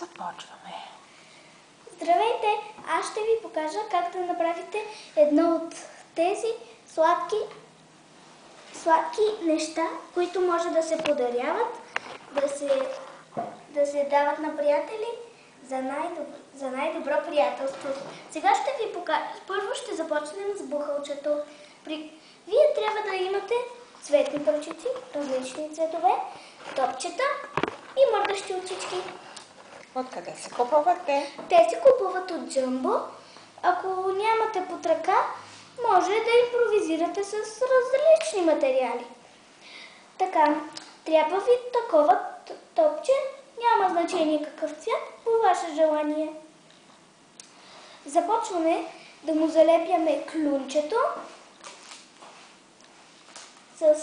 Започваме. Здравейте! Аз ще ви покажа как да направите едно от тези сладки неща, които може да се подаряват, да се дават на приятели за най-добро приятелство. Сега ще ви покажа. Първо ще започнем с бухалчето. Вие трябва да имате цветни пръчици, различни цветове, топчета и мърдащи очички. Откъде се купуват те? Те се купуват от Джъмбо. Ако нямате под ръка, може да импровизирате с различни материали. Така, трябва ви такова топче, няма значение какъв цвят, по ваше желание. Започваме да му залепяме клюнчето с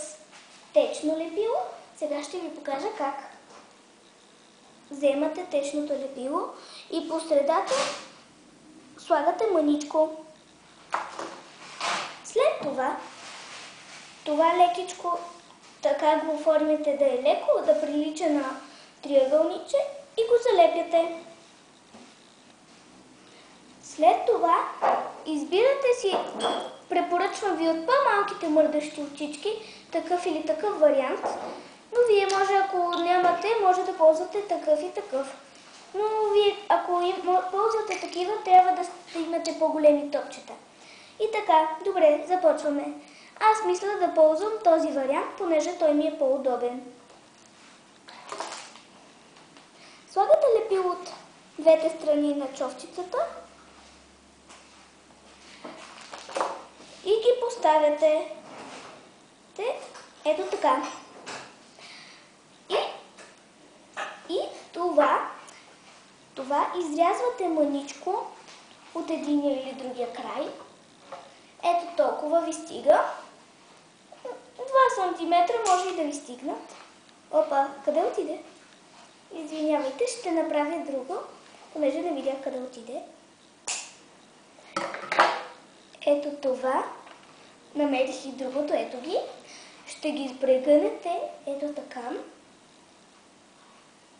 течно лепило. Сега ще ви покажа как. Вземате течното лепило и по средата слагате мъничко. След това лекичко, така го оформите да е леко, да прилича на триъгълниче и го залепяте. След това избирате си, препоръчвам ви от по-малките мърдащи очички, такъв или такъв вариант, но вие може, ако нямате, може да ползвате такъв и такъв. Но вие, ако ползвате такива, трябва да имате по-големи топчета. И така, добре, започваме. Аз мисля да ползвам този вариант, понеже той ми е по-удобен. Слагате лепило от двете страни на човчицата и ги поставяте. Ето така. И това изрязвате мъничко от единия или другия край. Ето толкова ви стига. 2 см може и да ви стигнат. Опа, къде отиде? Извинявайте, ще направя друго, понеже не видях къде отиде. Ето това. Намерих и другото, ето ги. Ще ги прегънете, ето така.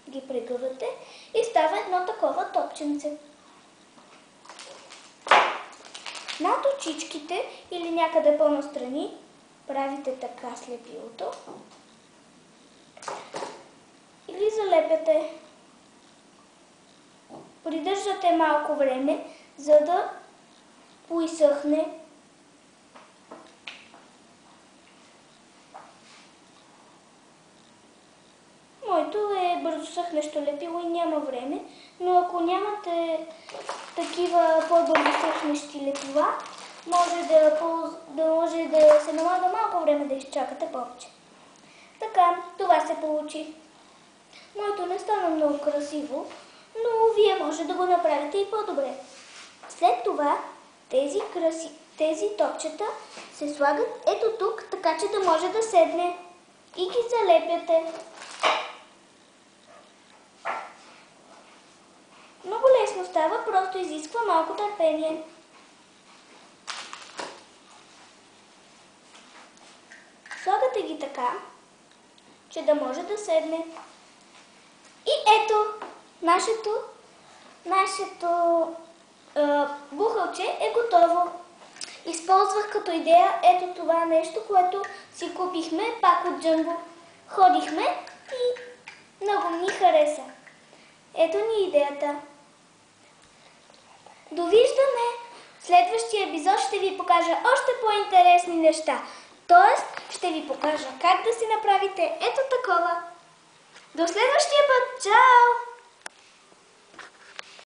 Ги прегъвате и става едно такова топченце. Над очичките или някъде по-настрани правите така с лепилото и ви залепяте. Придържате малко време, за да поизсъхне. Моето е бързо съхнещо лепило и няма време, но ако нямате такива по-бързо съхнещи лепила, може да се налага малко време да изчакате повече. Така, това се получи. Моето не стана много красиво, но вие може да го направите и по-добре. След това тези топчета се слагат ето тук, така че да може да седне и ги залепяте. Много лесно става, просто изисква малко търпение. Слагате ги така, че да може да седне. И ето, нашето бухалче е готово. Използвах като идея ето това нещо, което си купихме пак от Джъмбо. Ходихме и много ми хареса. Ето ни идеята. Довиждане! В следващия епизод ще ви покажа още по-интересни неща. Тоест, ще ви покажа как да си направите ето такова. До следващия път! Чао!